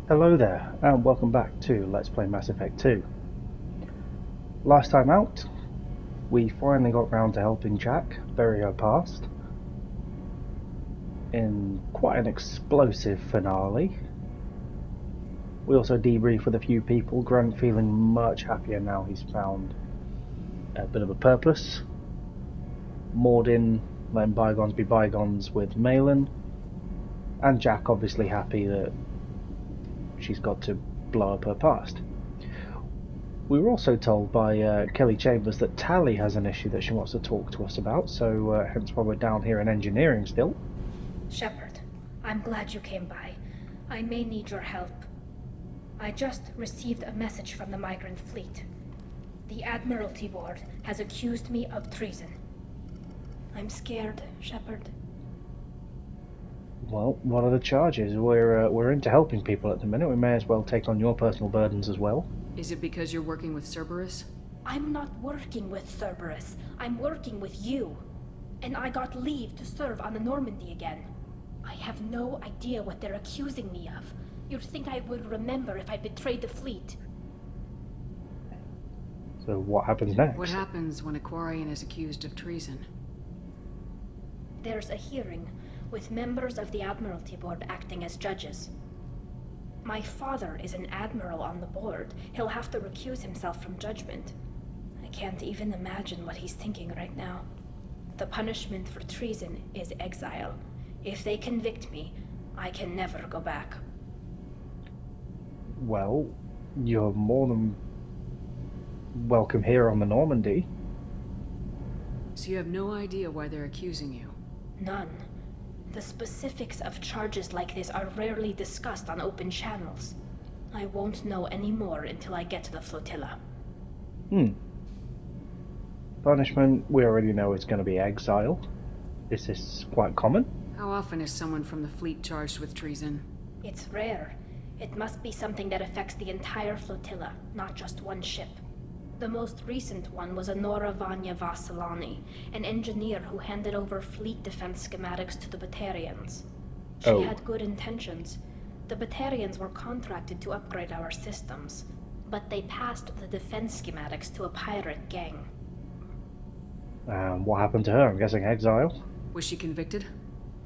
Hello there, and welcome back to Let's Play Mass Effect 2. Last time out, we finally got round to helping Jack bury her past in quite an explosive finale. We also debriefed with a few people, Grunt feeling much happier now he's found a bit of a purpose. Mordin letting bygones be bygones with Malin, and Jack obviously happy that she's got to blow up her past. We were also told by Kelly Chambers that Tally has an issue that she wants to talk to us about, so hence why we're down here in engineering still. Shepard, I'm glad you came by. I may need your help. I just received a message from the migrant fleet. The Admiralty Board has accused me of treason. I'm scared, Shepard. Well, what are the charges? We're into helping people at the minute. We may as well take on your personal burdens as well. Is it because you're working with Cerberus? I'm not working with Cerberus. I'm working with you. And I got leave to serve on the Normandy again. I have no idea what they're accusing me of. You'd think I would remember if I betrayed the fleet. So what happens next? What happens when a Quarian is accused of treason? There's a hearing, with members of the Admiralty Board acting as judges. My father is an admiral on the board. He'll have to recuse himself from judgment. I can't even imagine what he's thinking right now. The punishment for treason is exile. If they convict me, I can never go back. Well, you're more than welcome here on the Normandy. So you have no idea why they're accusing you? None. The specifics of charges like this are rarely discussed on open channels. I won't know any more until I get to the flotilla. Punishment, we already know it's going to be exile. Is this quite common? How often is someone from the fleet charged with treason? It's rare. It must be something that affects the entire flotilla, not just one ship. The most recent one was Anora Vanya Vasilani, an engineer who handed over fleet defense schematics to the Batarians. She had good intentions. The Batarians were contracted to upgrade our systems, but they passed the defense schematics to a pirate gang. What happened to her? I'm guessing exile. Was she convicted?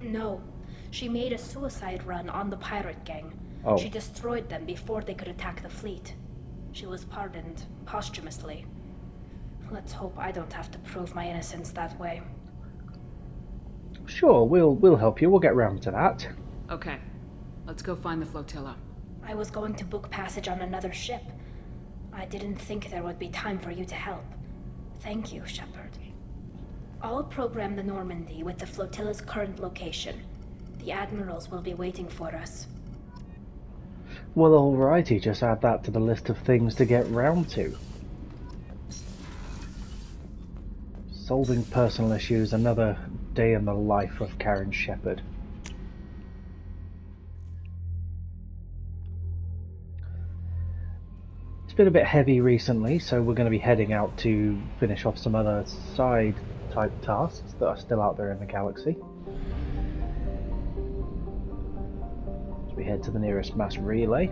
No. She made a suicide run on the pirate gang. She destroyed them before they could attack the fleet. She was pardoned posthumously. Let's hope I don't have to prove my innocence that way. Sure, we'll help you. We'll get round to that. Okay. Let's go find the flotilla. I was going to book passage on another ship. I didn't think there would be time for you to help. Thank you, Shepard. I'll program the Normandy with the flotilla's current location. The admirals will be waiting for us. Well, alrighty, just add that to the list of things to get round to. Solving personal issues, another day in the life of Karen Shepard. It's been a bit heavy recently, so we're going to be heading out to finish off some other side-type tasks that are still out there in the galaxy. We head to the nearest mass relay.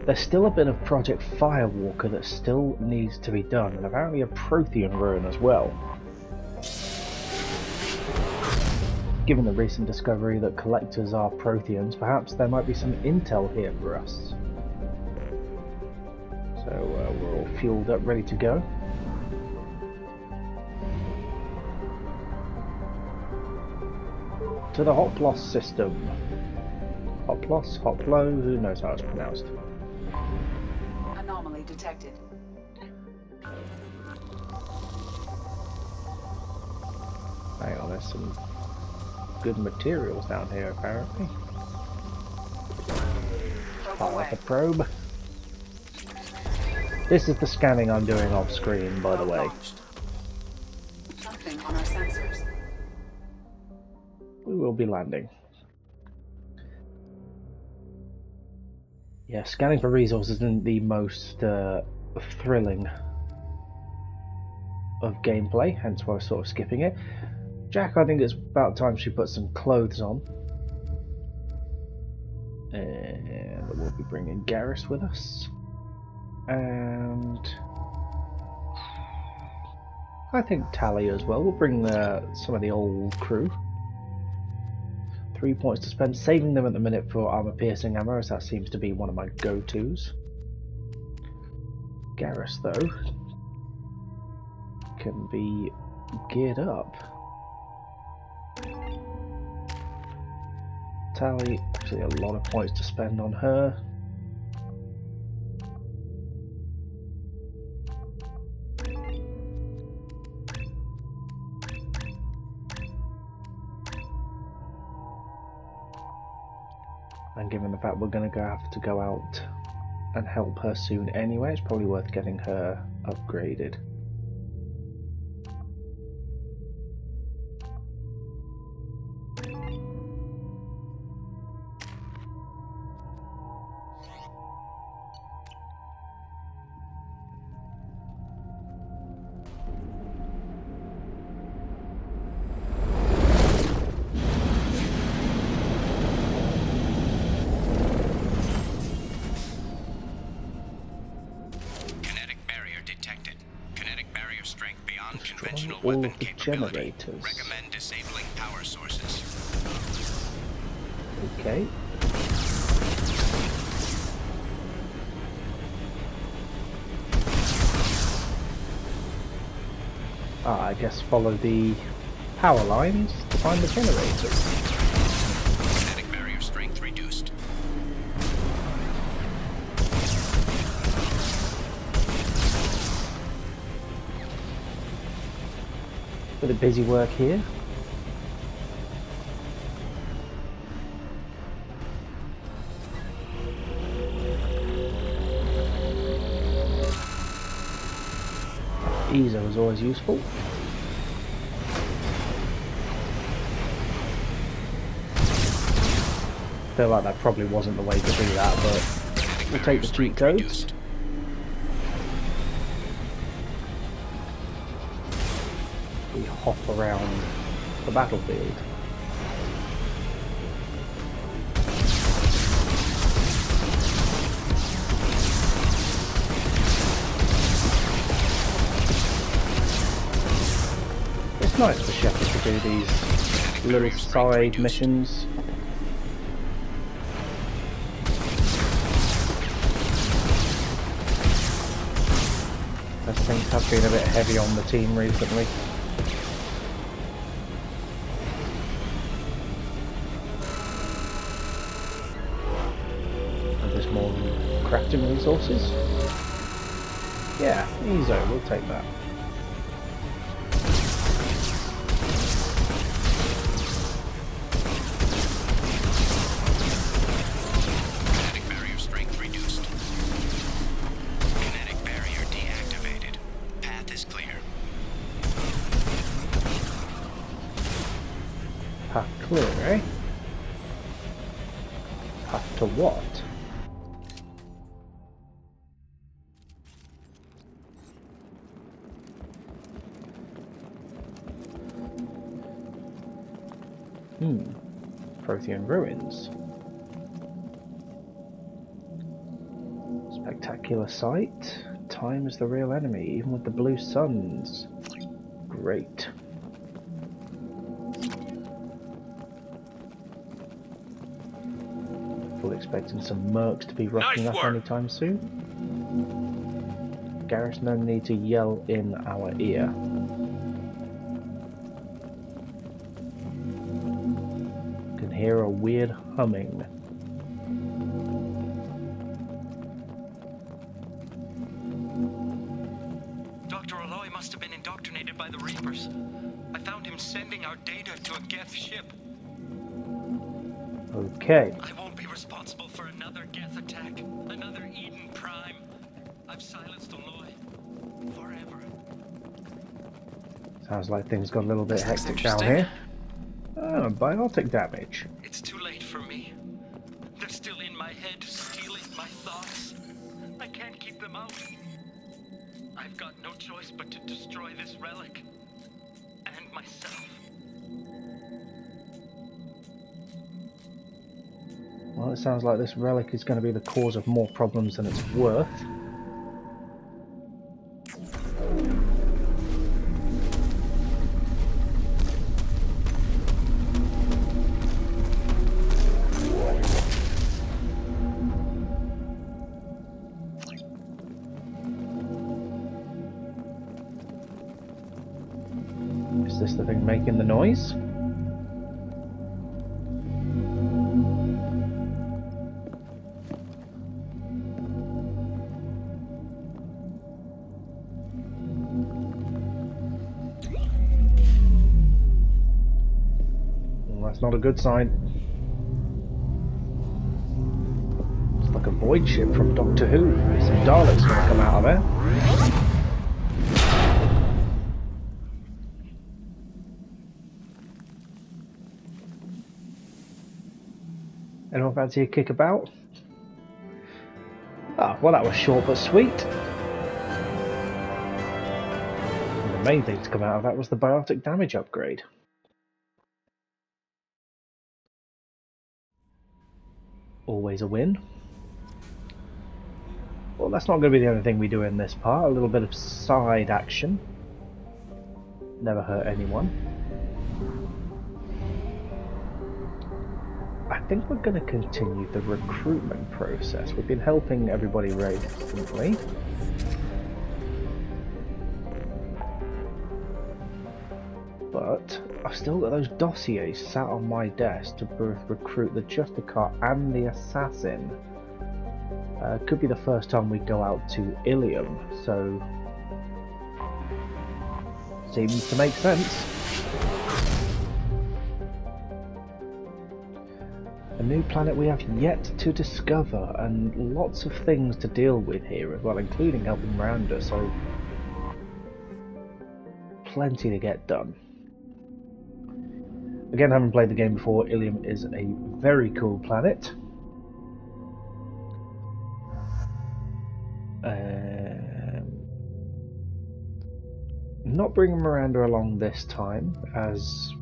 There's still a bit of Project Firewalker that still needs to be done, and apparently a Prothean ruin as well. Given the recent discovery that collectors are Protheans, perhaps there might be some intel here for us. So we're all fueled up, ready to go. To the Hoplos system. Hoplos, Hoplo, who knows how it's pronounced. Anomaly detected. Hang on, there's some good materials down here apparently. Fire the probe. This is the scanning I'm doing off screen, by the way. Something on our sensors. We will be landing. Yeah, scanning for resources isn't the most thrilling of gameplay, hence why I'm sort of skipping it. Jack, I think it's about time she put some clothes on. And we'll be bringing Garrus with us. And I think Tally as well. We'll bring some of the old crew. 3 points to spend, saving them at the minute for armor piercing ammo, as that seems to be one of my go-tos. Garrus, though, can be geared up. Tally, actually a lot of points to spend on her. And given the fact we're going to have to go out and help her soon anyway, it's probably worth getting her upgraded. All of the generators. Recommend disabling power sources. Okay. I guess follow the power lines to find the generators. Kinetic barrier strength reduced. Bit of busy work here. ESO is always useful. Feel like that probably wasn't the way to do that, but we'll take the cheat codes. We hop around the battlefield. It's nice for Shepard to do these little side missions. As things have been a bit heavy on the team recently. More crafting resources. Yeah, ESO, we'll take that. Kinetic barrier strength reduced. Kinetic barrier deactivated. Path is clear. Path clear, eh? Path to what? Prothean ruins. Spectacular sight. Time is the real enemy, even with the blue suns. Great. Fully expecting some mercs to be rocking up anytime soon. Garrus, no need to yell in our ear. Hear a weird humming. Dr. Aloy must have been indoctrinated by the Reapers. I found him sending our data to a Geth ship. Okay. I won't be responsible for another Geth attack, another Eden Prime. I've silenced Aloy forever. Sounds like things got a little bit hectic down here. Oh, biotic damage. It's too late for me. They're still in my head, stealing my thoughts. I can't keep them out. I've got no choice but to destroy this relic. And myself. Well, Well, it sounds like this relic is going to be the cause of more problems than it's worth. Is this the thing making the noise? Well, that's not a good sign. It's like a void ship from Doctor Who. Some Daleks going to come out of there. Anyone fancy a kickabout? Ah, well, that was short but sweet. And the main thing to come out of that was the biotic damage upgrade. Always a win. Well, that's not going to be the only thing we do in this part. A little bit of side action. Never hurt anyone. I think we're going to continue the recruitment process. We've been helping everybody recently. But I've still got those dossiers sat on my desk to both recruit the Justicar and the Assassin. Could be the first time we go out to Ilium, so seems to make sense. A new planet we have yet to discover, and lots of things to deal with here as well, including helping Miranda, so plenty to get done. Again, having played the game before, Ilium is a very cool planet. Not bringing Miranda along this time, as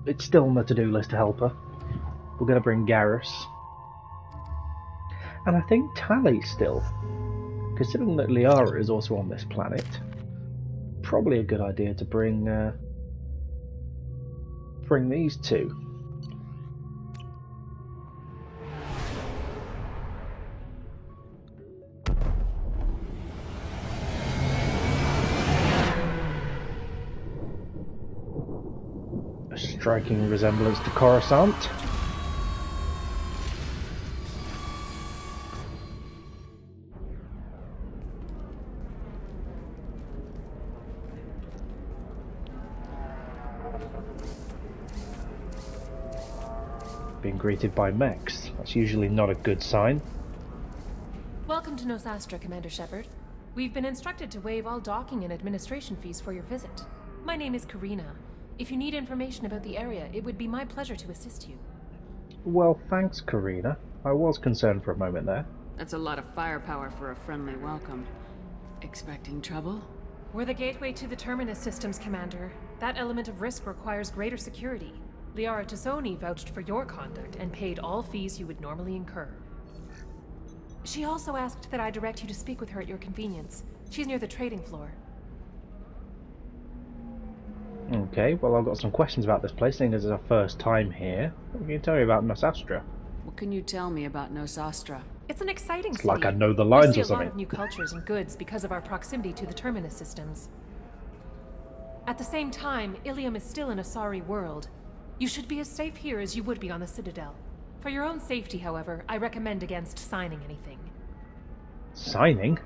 it's still on the to-do list to help her. We're going to bring Garrus. And I think Tally still. Considering that Liara is also on this planet, probably a good idea to bring these two. A striking resemblance to Coruscant. Being greeted by mechs. That's usually not a good sign. Welcome to Nosastra, Commander Shepard. We've been instructed to waive all docking and administration fees for your visit. My name is Karina. If you need information about the area, it would be my pleasure to assist you. Well, thanks, Karina. I was concerned for a moment there. That's a lot of firepower for a friendly welcome. Expecting trouble? We're the gateway to the Terminus systems, Commander. That element of risk requires greater security. Liara Tassoni vouched for your conduct and paid all fees you would normally incur. She also asked that I direct you to speak with her at your convenience. She's near the trading floor. Okay, well, I've got some questions about this place, seeing as it's our first time here. What can you tell me about Nosastra? What can you tell me about Nosastra? It's an exciting It's city. like I know the lines we or see a lot something. of new cultures and goods because of our proximity to the Terminus systems. At the same time, Ilium is still an Asari world. You should be as safe here as you would be on the Citadel. For your own safety, however, I recommend against signing anything. Signing?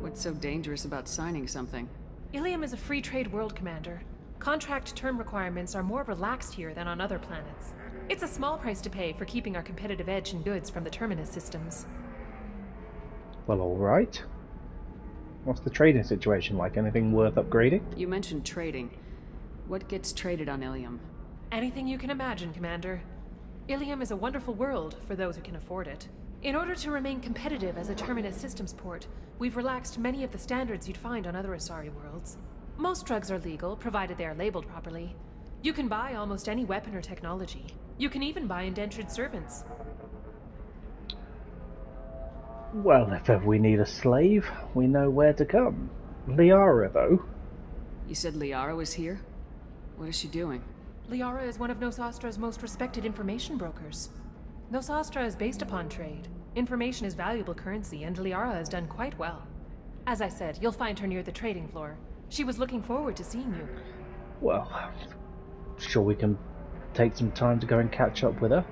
What's so dangerous about signing something? Ilium is a free trade world, Commander. Contract term requirements are more relaxed here than on other planets. It's a small price to pay for keeping our competitive edge in goods from the Terminus systems. Well, alright. What's the trading situation like? Anything worth upgrading? You mentioned trading. What gets traded on Ilium? Anything you can imagine, Commander. Ilium is a wonderful world for those who can afford it. In order to remain competitive as a Terminus systems port, we've relaxed many of the standards you'd find on other Asari worlds. Most drugs are legal, provided they are labeled properly. You can buy almost any weapon or technology. You can even buy indentured servants. Well, if ever we need a slave, we know where to come. Liara, though. You said Liara was here? What is she doing? Liara is one of Nosastra's most respected information brokers. Nosastra is based upon trade. Information is valuable currency, and Liara has done quite well. As I said, you'll find her near the trading floor. She was looking forward to seeing you. Well, sure we can take some time to go and catch up with her.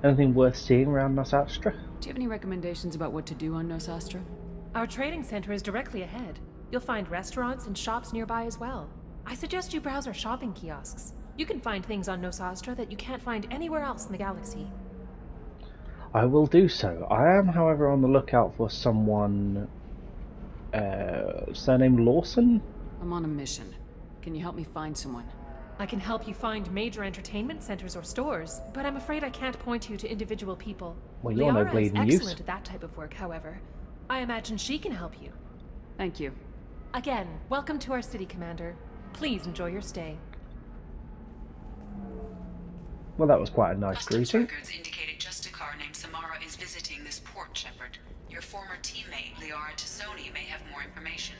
Anything worth seeing around Nosastra? Do you have any recommendations about what to do on Nosastra? Our trading center is directly ahead. You'll find restaurants and shops nearby as well. I suggest you browse our shopping kiosks. You can find things on Nosastra that you can't find anywhere else in the galaxy. I will do so. I am, however, on the lookout for someone... surname Lawson? I'm on a mission. Can you help me find someone? I can help you find major entertainment centers or stores, but I'm afraid I can't point you to individual people. Well, you're no Liara is bleeding use. excellent at that type of work, however. I imagine she can help you. Thank you. Again, welcome to our city, Commander. Please enjoy your stay. Well, that was quite a nice Customs greeting. records indicated just a car named Samara is visiting this port, Shepard. Your former teammate, Liara Tassoni, may have more information.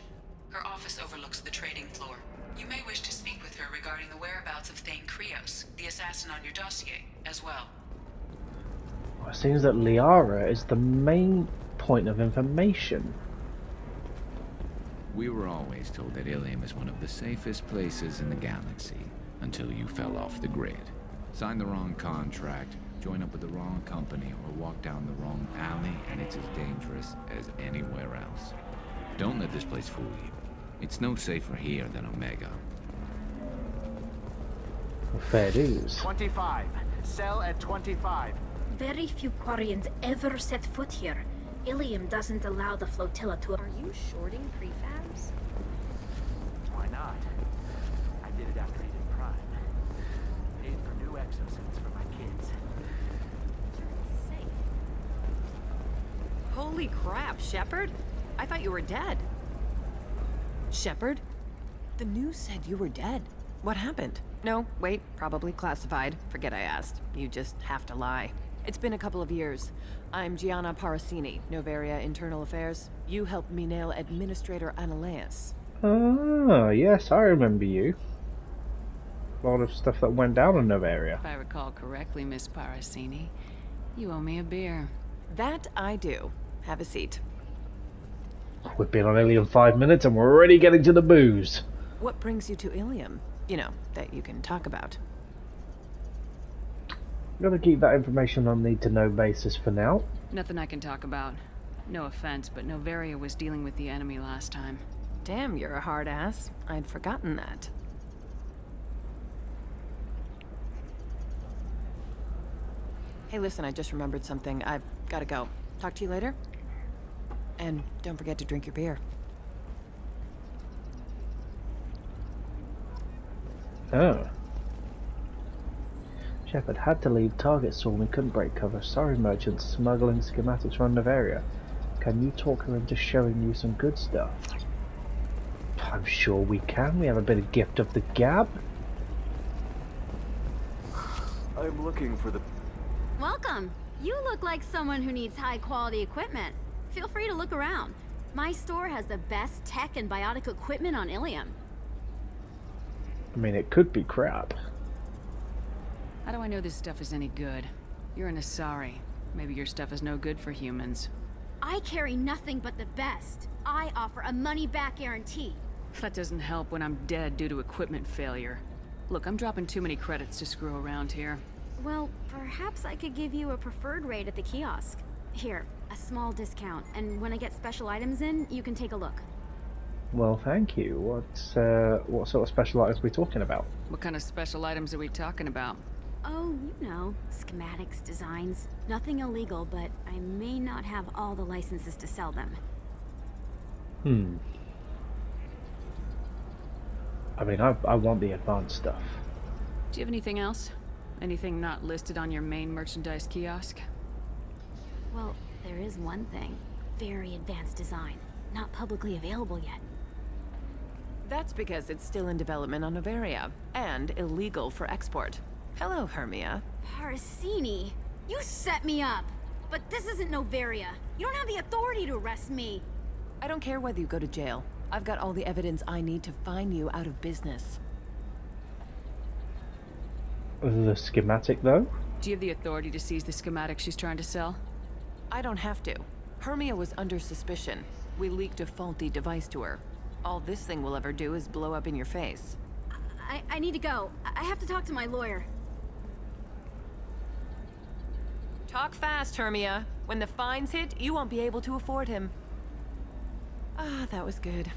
Her office overlooks the trading floor. You may wish to speak with her regarding the whereabouts of Thane Krios, the assassin on your dossier, as well. It seems that Liara is the main point of information. We were always told that Ilium is one of the safest places in the galaxy, until you fell off the grid. Signed the wrong contract, join up with the wrong company, or walk down the wrong alley, and it's as dangerous as anywhere else. Don't let this place fool you. It's no safer here than Omega. Fair dues. 25. Sell at 25. Very few Quarians ever set foot here. Ilium doesn't allow the flotilla to... Are you shorting prefabs? Why not? I did it after he did Prime. Paid for new exosuits for my kids. Safe. Holy crap, Shepard! I thought you were dead. Shepard? The news said you were dead. What happened? No, wait, probably classified. Forget I asked. You just have to lie. It's been a couple of years. I'm Gianna Parasini, Noveria Internal Affairs. You helped me nail Administrator Analeas. Ah, yes, I remember you. A lot of stuff that went down in Noveria. If I recall correctly, Miss Parasini, you owe me a beer. That I do. Have a seat. We've been on Ilium 5 minutes and we're already getting to the booze. What brings you to Ilium? You know, that you can talk about. I'm gonna keep that information on need-to-know basis for now. Nothing I can talk about. No offense, but Noveria was dealing with the enemy last time. Damn, you're a hard ass. I'd forgotten that. Hey, listen, I just remembered something. I've gotta go. Talk to you later? And don't forget to drink your beer. Oh. Shepard had to leave. Target saw me, couldn't break cover. Sorry, merchant, smuggling schematics from Noveria. Can you talk her into showing you some good stuff? I'm sure we can. We have a bit of gift of the gab. I'm looking for the... Welcome. You look like someone who needs high-quality equipment. Feel free to look around. My store has the best tech and biotic equipment on Ilium. I mean, it could be crap. How do I know this stuff is any good? You're an Asari. Maybe your stuff is no good for humans. I carry nothing but the best. I offer a money-back guarantee. That doesn't help when I'm dead due to equipment failure. Look, I'm dropping too many credits to screw around here. Well, perhaps I could give you a preferred rate at the kiosk. Here, a small discount, and when I get special items in, you can take a look. Well, thank you. What sort of special items are we talking about? What kind of special items are we talking about? Oh, you know, schematics, designs. Nothing illegal, but I may not have all the licenses to sell them. I mean, I want the advanced stuff. Do you have anything else? Anything not listed on your main merchandise kiosk? Well, there is one thing. Very advanced design. Not publicly available yet. That's because it's still in development on Noveria, and illegal for export. Hello, Hermia. Parasini, you set me up. But this isn't Novaria. You don't have the authority to arrest me. I don't care whether you go to jail. I've got all the evidence I need to find you out of business. The schematic, though? Do you have the authority to seize the schematic she's trying to sell? I don't have to. Hermia was under suspicion. We leaked a faulty device to her. All this thing will ever do is blow up in your face. I need to go. I have to talk to my lawyer. Talk fast, Hermia. When the fines hit, you won't be able to afford him. Ah, that was good.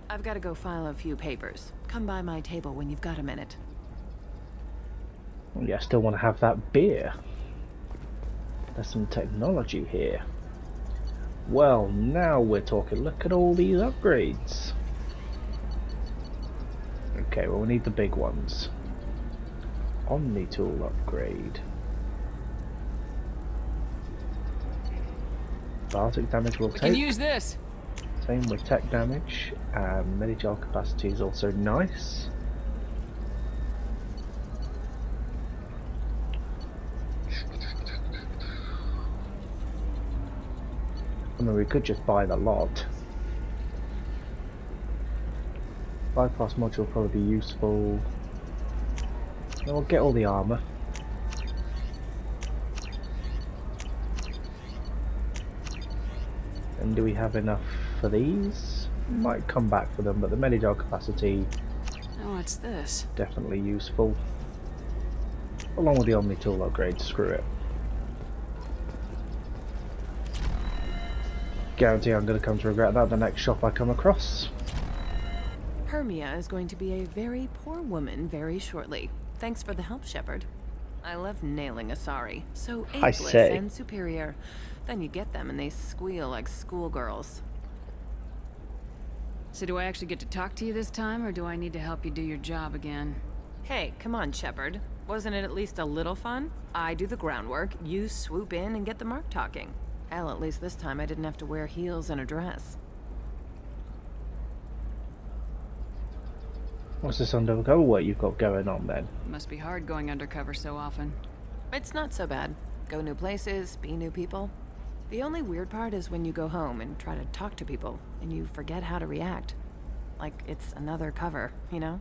I've got to go file a few papers. Come by my table when you've got a minute. Yeah, I still want to have that beer. There's some technology here. Well, now we're talking. Look at all these upgrades. Okay, well, we need the big ones. Omni-tool upgrade. Biotic damage will take. We can use this. Same with tech damage. Medi-gel capacity is also nice. I mean, we could just buy the lot. Bypass module will probably be useful. Then we'll get all the armor. And do we have enough for these? Might come back for them, but the medi-gel capacity. Oh, what's this? Definitely useful. Along with the Omni-tool upgrade, screw it. Guarantee I'm going to come to regret that the next shop I come across. Hermia is going to be a very poor woman very shortly. Thanks for the help, Shepard. I love nailing Asari. So ageless and superior. Then you get them and they squeal like schoolgirls. So do I actually get to talk to you this time, or do I need to help you do your job again? Hey, come on, Shepard. Wasn't it at least a little fun? I do the groundwork, you swoop in and get the mark talking. Hell, at least this time I didn't have to wear heels and a dress. What's this undercover work you've got going on then? Must be hard going undercover so often. It's not so bad. Go new places, be new people. The only weird part is when you go home and try to talk to people, and you forget how to react. Like it's another cover, you know?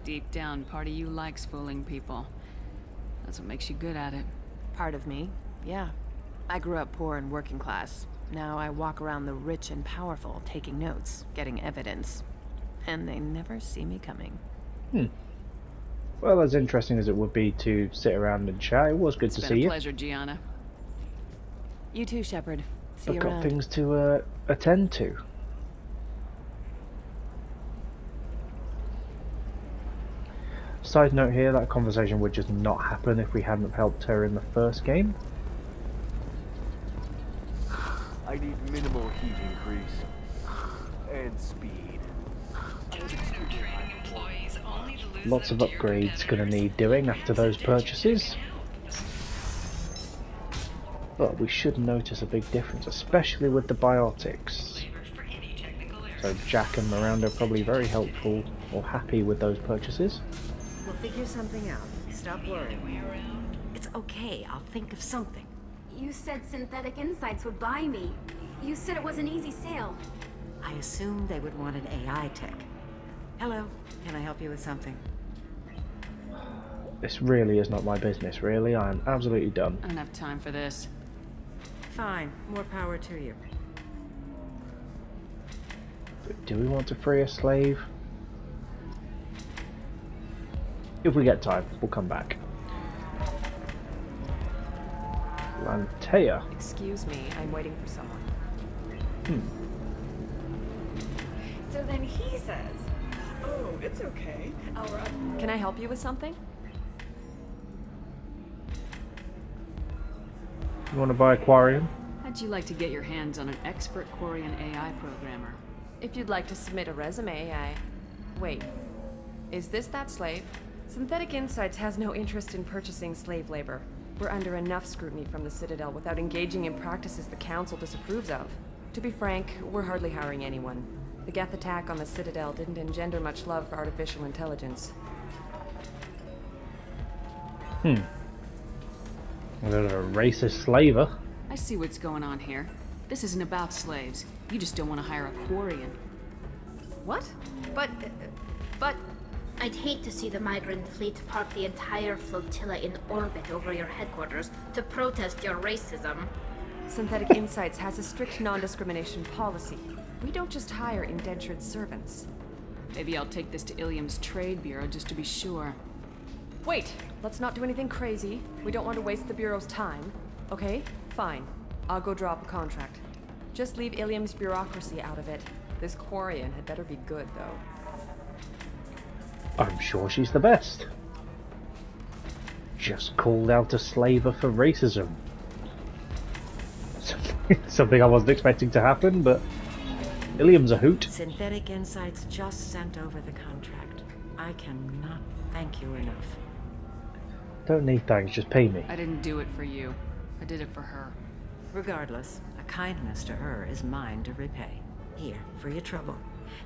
Deep down, part of you likes fooling people. That's what makes you good at it. Part of me, yeah. I grew up poor and working class. Now I walk around the rich and powerful, taking notes, getting evidence. And they never see me coming. Well, as interesting as it would be to sit around and chat, it was good to see you. It's been a pleasure, Gianna. You too, Shepard. See I've you got around. things to attend to. Side note here, that conversation would just not happen if we hadn't helped her in the first game. I need minimal heat increase. And speed. Lots of upgrades gonna need doing after those purchases. But we should notice a big difference, especially with the biotics. So Jack and Miranda are probably very helpful or happy with those purchases. We'll figure something out. Stop worrying. It's okay. I'll think of something. You said Synthetic Insights would buy me. You said it was an easy sale. I assumed they would want an AI tech. Hello. Can I help you with something? This really is not my business, really. I am absolutely done. I don't have time for this. Fine. More power to you. Do we want to free a slave? If we get time, we'll come back. Lantea. Excuse me, I'm waiting for someone. So then he says, "Oh, it's okay. Can I help you with something?" You want to buy Aquarium? How'd you like to get your hands on an expert Quarian AI programmer? If you'd like to submit a resume, Wait. Is this that slave? Synthetic Insights has no interest in purchasing slave labor. We're under enough scrutiny from the Citadel without engaging in practices the Council disapproves of. To be frank, we're hardly hiring anyone. The Geth attack on the Citadel didn't engender much love for artificial intelligence. A racist slaver. I see what's going on here. This isn't about slaves. You just don't want to hire a Quarian. What? But... I'd hate to see the migrant fleet park the entire flotilla in orbit over your headquarters to protest your racism. Synthetic Insights has a strict non-discrimination policy. We don't just hire indentured servants. Maybe I'll take this to Ilium's trade bureau just to be sure. Wait! Let's not do anything crazy. We don't want to waste the Bureau's time. Okay? Fine. I'll go drop a contract. Just leave Ilium's bureaucracy out of it. This Quarian had better be good, though. I'm sure she's the best. Just called out a slaver for racism. Something I wasn't expecting to happen, but Ilium's a hoot. Synthetic Insights just sent over the contract. I cannot thank you enough. Don't need thanks, just pay me. I didn't do it for you. I did it for her. Regardless, a kindness to her is mine to repay. Here, for your trouble.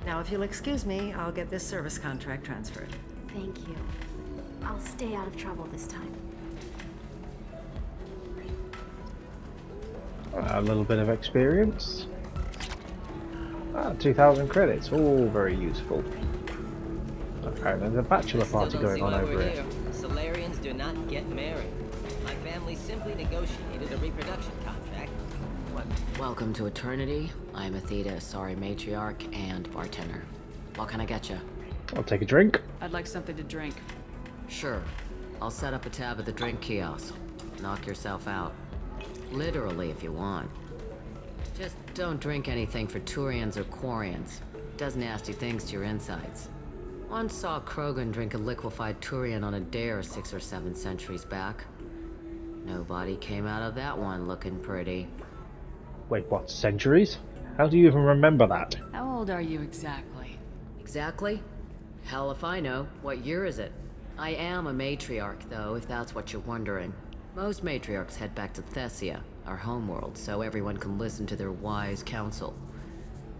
Now, if you'll excuse me, I'll get this service contract transferred. Thank you. I'll stay out of trouble this time. A little bit of experience. 2,000 credits, all very useful. Okay, there's a bachelor party going on over here. Salarians do not get married. My family simply negotiated a reproduction contract. Welcome to Eternity. I'm Athena, Asari matriarch and bartender. What can I get you? I'll take a drink. I'd like something to drink. Sure. I'll set up a tab at the drink kiosk. Knock yourself out. Literally, if you want. Just don't drink anything for Turians or Quarians. It does nasty things to your insides. Once saw Krogan drink a liquefied Turian on a dare 6 or 7 centuries back. Nobody came out of that one looking pretty. Wait, what, centuries? How do you even remember that? How old are you exactly? Exactly? Hell if I know. What year is it? I am a matriarch, though, if that's what you're wondering. Most matriarchs head back to Thessia, our homeworld, so everyone can listen to their wise counsel.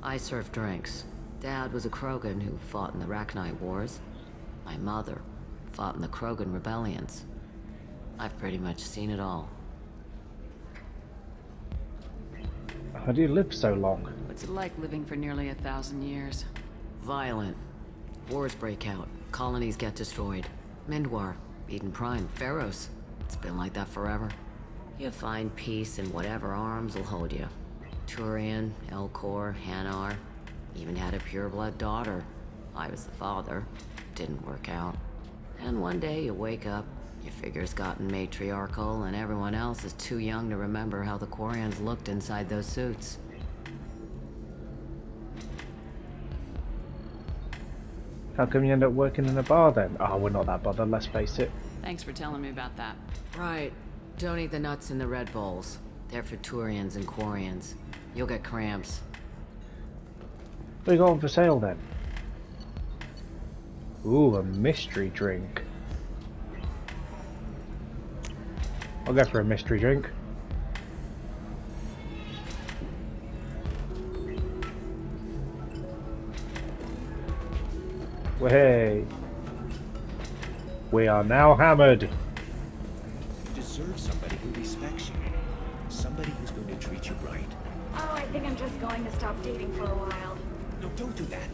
I serve drinks. Dad was a Krogan who fought in the Rachni Wars. My mother fought in the Krogan rebellions. I've pretty much seen it all. How do you live so long? What's it like living for nearly 1,000 years? Violent. Wars break out. Colonies get destroyed. Mindwar, Eden Prime, Pharaohs. It's been like that forever. You find peace in whatever arms will hold you. Turian, Elcor, Hanar. Even had a pureblood daughter. I was the father. Didn't work out. And one day you wake up, your figure's gotten matriarchal, and everyone else is too young to remember how the Quarians looked inside those suits. How come you end up working in a bar then? Oh, we're not that bothered, let's face it. Thanks for telling me about that. Right. Don't eat the nuts in the Red Bowls. They're for Turians and Quarians. You'll get cramps. What are you going for sale then? Ooh, a mystery drink. I'll go for a mystery drink. Hey, we are now hammered. You deserve somebody who respects you. Somebody who's going to treat you right. Oh, I think I'm just going to stop dating for a while. No, don't do that.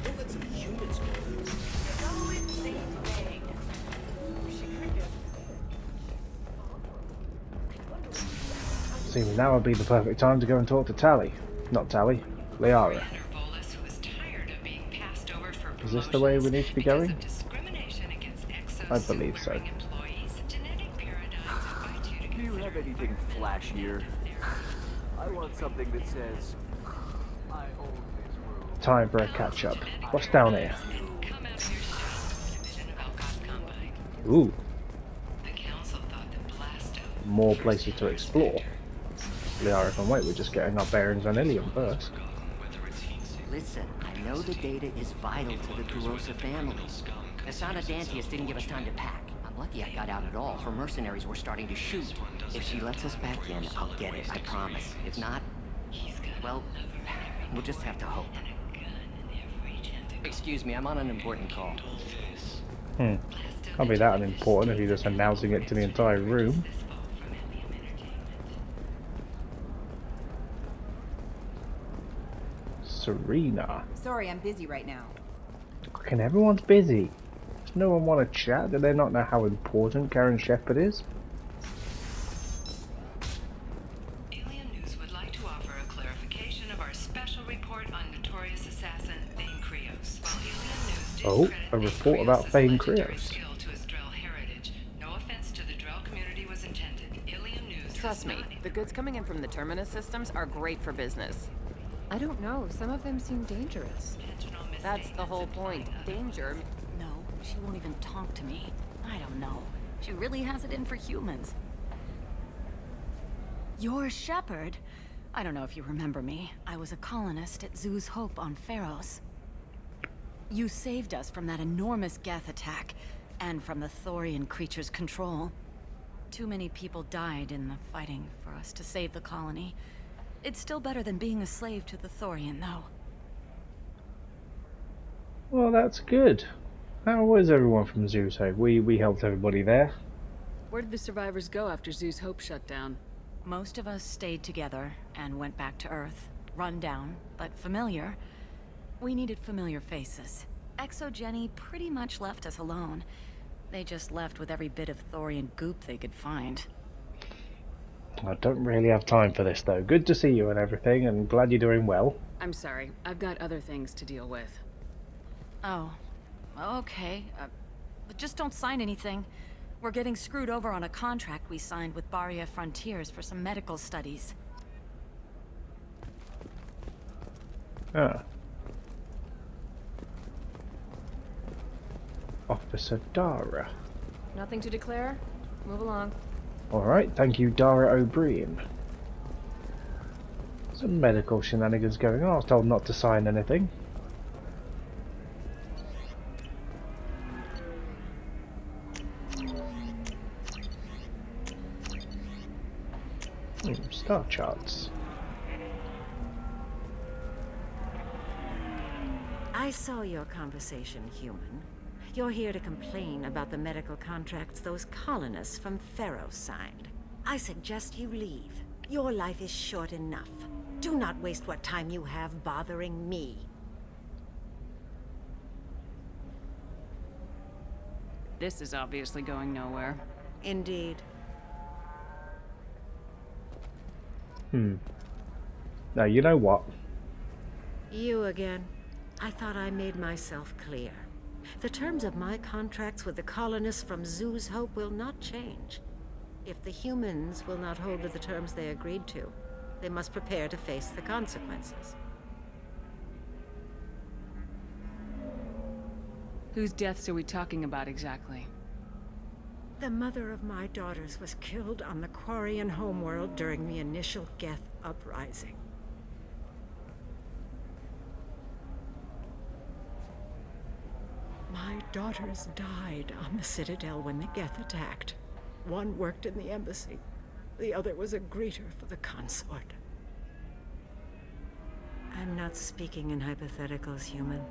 Don't let some humans know you. No insane thing. Seems now would be the perfect time to go and talk to Tally. Not Tally, Liara. Is this the way we need to be going? I believe so. Do you have anything flashier? I want something that says, I own this room. Time for a catch-up. What's down here? Ooh. More places to explore. Liara can wait, we're just getting our bearings on Ilium first. Listen, I know the data is vital to the Kurosa family. Asana Dantius didn't give us time to pack. I'm lucky I got out at all. Her mercenaries were starting to shoot. If she lets us back in, I'll get it, I promise. If not, well, we'll just have to hope. Excuse me, I'm on an important call. Can't be that unimportant if you're just announcing it to the entire room. Serena. Sorry, I'm busy right now. Fucking everyone's busy. Does no one want to chat? Do they not know how important Karen Shepard is? Alien News would like to offer a clarification of our special report on notorious assassin Thane Krios. While Alien News did Oh, credit a report about Thane Krios. skill to his Drell heritage, no offense to the Drell community was intended. Alien News Trust me, the goods coming in from the Terminus systems are great for business. I don't know, some of them seem dangerous. That's the whole point. Danger. No, she won't even talk to me. I don't know. She really has it in for humans. You're Shepard? I don't know if you remember me. I was a colonist at Zoo's Hope on Pharos. You saved us from that enormous Geth attack, and from the Thorian creature's control. Too many people died in the fighting for us to save the colony. It's still better than being a slave to the Thorian, though. Well, that's good. How was everyone from Zeus Hope? We helped everybody there. Where did the survivors go after Zeus Hope shut down? Most of us stayed together and went back to Earth. Run down, but familiar. We needed familiar faces. Exogeny pretty much left us alone. They just left with every bit of Thorian goop they could find. I don't really have time for this, though. Good to see you and everything, and glad you're doing well. I'm sorry. I've got other things to deal with. Oh. Okay. But just don't sign anything. We're getting screwed over on a contract we signed with Barria Frontiers for some medical studies. Ah. Officer Dara. Nothing to declare? Move along. Alright, thank you, Dara O'Brien. Some medical shenanigans going on. I was told not to sign anything. Star charts. I saw your conversation, human. You're here to complain about the medical contracts those colonists from Pharos signed. I suggest you leave. Your life is short enough. Do not waste what time you have bothering me. This is obviously going nowhere. Indeed. Now, you know what? You again. I thought I made myself clear. The terms of my contracts with the colonists from Zoo's Hope will not change. If the humans will not hold to the terms they agreed to, they must prepare to face the consequences. Whose deaths are we talking about exactly? The mother of my daughters was killed on the Quarian homeworld during the initial Geth uprising. My daughters died on the Citadel when the Geth attacked. One worked in the embassy. The other was a greeter for the consort. I'm not speaking in hypotheticals, human.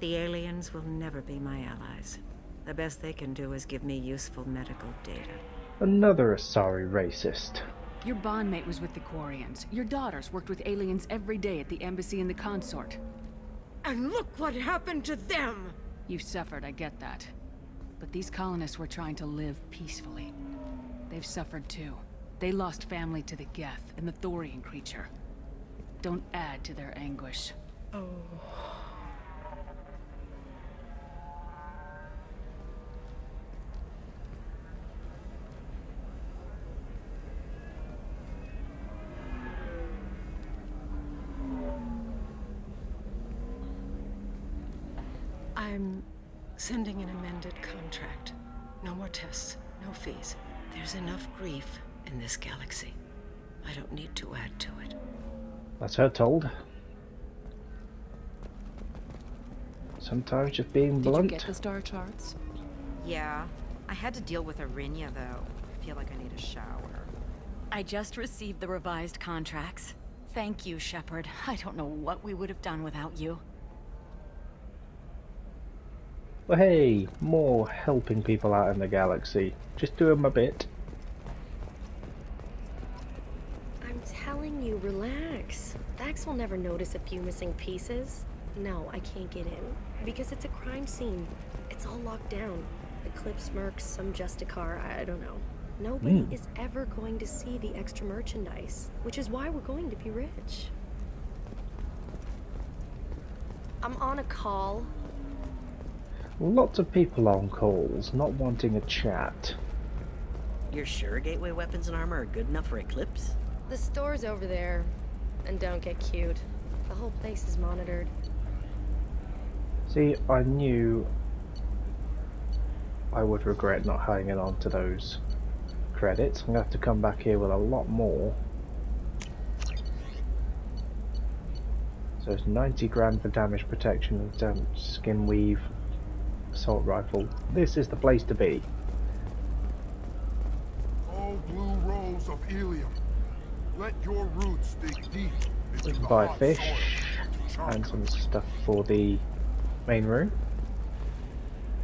The aliens will never be my allies. The best they can do is give me useful medical data. Another Asari racist. Your bondmate was with the Quarians. Your daughters worked with aliens every day at the embassy and the consort. And look what happened to them! You've suffered, I get that. But these colonists were trying to live peacefully. They've suffered too. They lost family to the Geth and the Thorian creature. Don't add to their anguish. Oh. I'm sending an amended contract. No more tests, no fees. There's enough grief in this galaxy. I don't need to add to it. That's her told. Sometimes just being blunt. Did you get the star charts? Yeah. I had to deal with Arinia, though. I feel like I need a shower. I just received the revised contracts. Thank you, Shepard. I don't know what we would have done without you. Well, hey, more helping people out in the galaxy. Just doing my bit. I'm telling you, relax. Vax will never notice a few missing pieces. No, I can't get in. Because it's a crime scene. It's all locked down. Eclipse mercs, some Justicar, I don't know. Nobody is ever going to see the extra merchandise, which is why we're going to be rich. I'm on a call. Lots of people on calls, not wanting a chat. You're sure gateway weapons and armor are good enough for Eclipse? The store's over there. And don't get cute. The whole place is monitored. See, I knew I would regret not hanging on to those credits. I'm going to have to come back here with a lot more. So it's 90 grand for damage protection and skin weave assault rifle. This is the place to be. Oh, blue rose of Ilium, let your roots dig deep into We can the buy hot fish soil. and some stuff for the main room.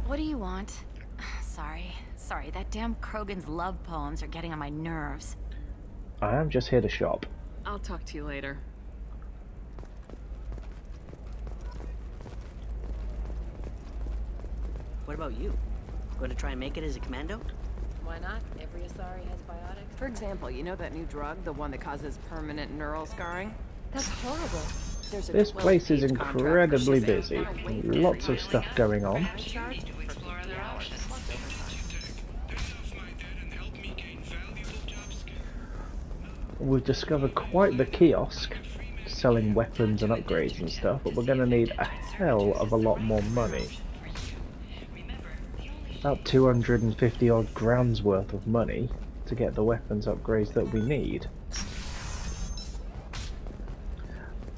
What do you want? Sorry, that damn Krogan's love poems are getting on my nerves. I am just here to shop. I'll talk to you later. What about you? Going to try and make it as a commando? Why not? Every Asari has biotics. For example, you know that new drug, the one that causes permanent neural scarring? That's horrible. There's a This place is 12-page contract for incredibly Shazam. busy. Lots of stuff going on. We've discovered quite the kiosk selling weapons and upgrades and stuff, but we're going to need a hell of a lot more money. About 250 odd grand's worth of money to get the weapons upgrades that we need.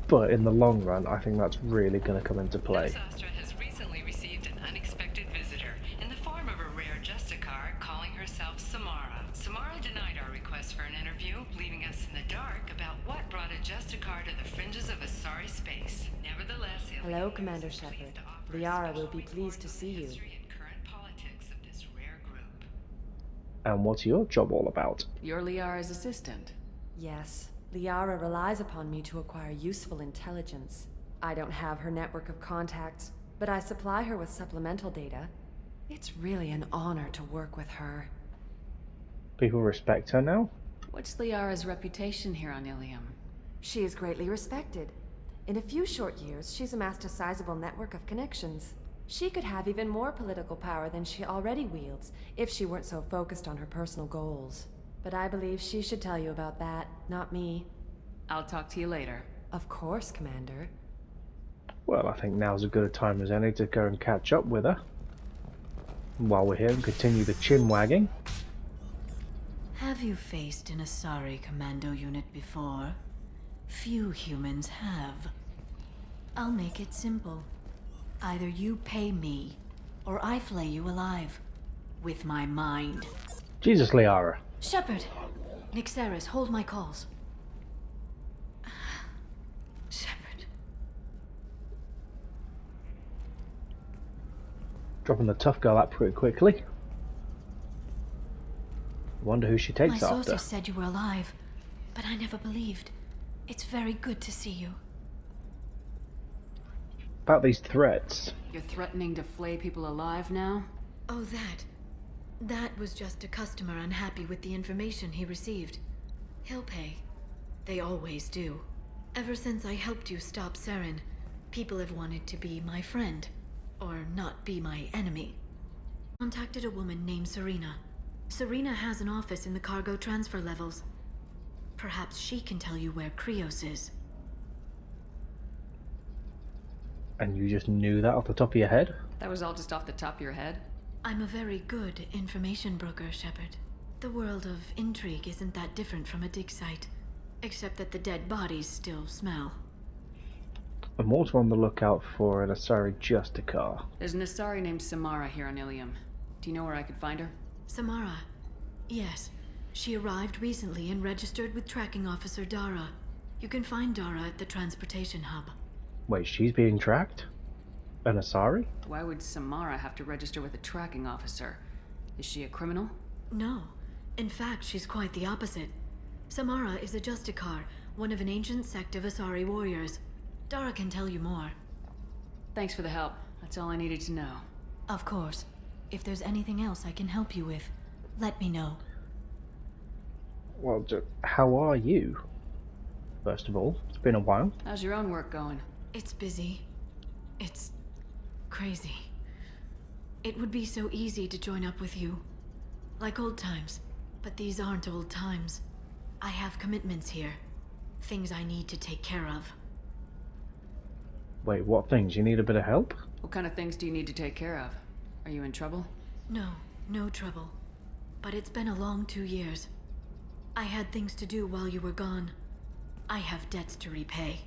But in the long run, I think that's really going to come into play. Astra has recently received an unexpected visitor in the form of a rare Justicar calling herself Samara. Samara denied our request for an interview, leaving us in the dark about what brought a Justicar to the fringes of Asari space. Nevertheless, Hello, Commander Shepard. Liara will be pleased to see you. And what's your job all about? You're Liara's assistant. Yes, Liara relies upon me to acquire useful intelligence. I don't have her network of contacts, but I supply her with supplemental data. It's really an honor to work with her. People respect her now? What's Liara's reputation here on Ilium? She is greatly respected. In a few short years, she's amassed a sizable network of connections. She could have even more political power than she already wields if she weren't so focused on her personal goals. But I believe she should tell you about that, not me. I'll talk to you later. Of course, Commander. Well, I think now's as good a time as any to go and catch up with her. While we're here and continue the chin wagging. Have you faced an Asari commando unit before? Few humans have. I'll make it simple. Either you pay me, or I flay you alive. With my mind. Jesus, Liara. Shepard! Nixeris, hold my calls. Shepard. Dropping the tough girl out pretty quickly. Wonder who she takes My after. sources said you were alive, but I never believed. It's very good to see you. About these threats. You're threatening to flay people alive now? Oh, that was just a customer unhappy with the information he received. He'll pay. They always do. Ever since I helped you stop Saren, people have wanted to be my friend, or not be my enemy. Contacted a woman named Serena. Serena has an office in the cargo transfer levels. Perhaps she can tell you where Krios is. And you just knew that off the top of your head? That was all just off the top of your head? I'm a very good information broker, Shepard. The world of intrigue isn't that different from a dig site, except that the dead bodies still smell. I'm also on the lookout for an Asari Justicar. There's an Asari named Samara here on Ilium. Do you know where I could find her? Samara? Yes. She arrived recently and registered with Tracking Officer Dara. You can find Dara at the transportation hub. Wait, she's being tracked? An Asari? Why would Samara have to register with a tracking officer? Is she a criminal? No. In fact, she's quite the opposite. Samara is a Justicar, one of an ancient sect of Asari warriors. Dara can tell you more. Thanks for the help. That's all I needed to know. Of course. If there's anything else I can help you with, let me know. Well, how are you? First of all, it's been a while. How's your own work going? It's busy. It's crazy. It would be so easy to join up with you. Like old times. But these aren't old times. I have commitments here. Things I need to take care of. Wait, what things? You need a bit of help? What kind of things do you need to take care of? Are you in trouble? No, no trouble. But it's been a long 2 years. I had things to do while you were gone. I have debts to repay.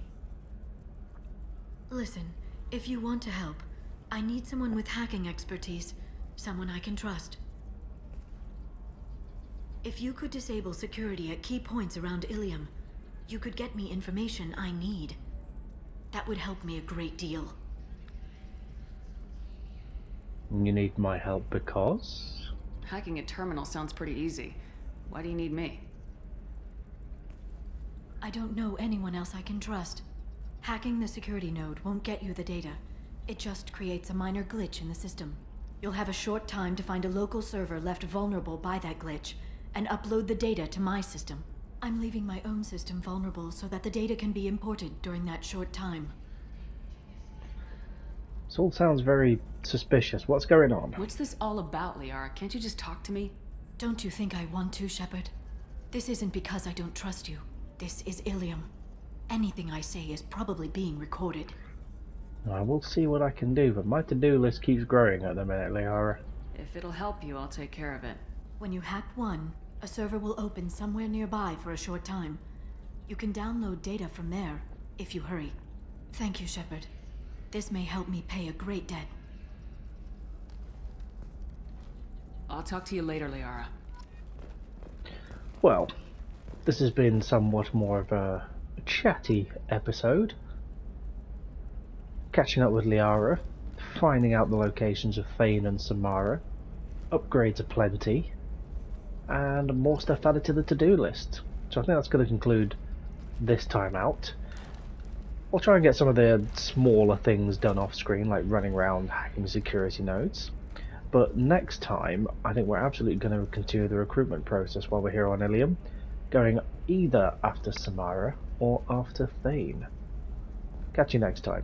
Listen, if you want to help, I need someone with hacking expertise. Someone I can trust. If you could disable security at key points around Ilium, you could get me information I need. That would help me a great deal. You need my help because? Hacking a terminal sounds pretty easy. Why do you need me? I don't know anyone else I can trust. Hacking the security node won't get you the data. It just creates a minor glitch in the system. You'll have a short time to find a local server left vulnerable by that glitch, and upload the data to my system. I'm leaving my own system vulnerable so that the data can be imported during that short time. This all sounds very suspicious. What's going on? What's this all about, Liara? Can't you just talk to me? Don't you think I want to, Shepard? This isn't because I don't trust you. This is Ilium. Anything I say is probably being recorded. I will see what I can do, but my to-do list keeps growing at the minute, Liara. If it'll help you, I'll take care of it. When you hack one, a server will open somewhere nearby for a short time. You can download data from there, if you hurry. Thank you, Shepard. This may help me pay a great debt. I'll talk to you later, Liara. Well, this has been somewhat more of a chatty episode. Catching up with Liara, finding out the locations of Thane and Samara, upgrades aplenty, and more stuff added to the to-do list. So I think that's going to conclude this time out. I'll try and get some of the smaller things done off screen, like running around hacking security nodes. But next time, I think we're absolutely going to continue the recruitment process while we're here on Ilium, going either after Samara or after Thane. Catch you next time.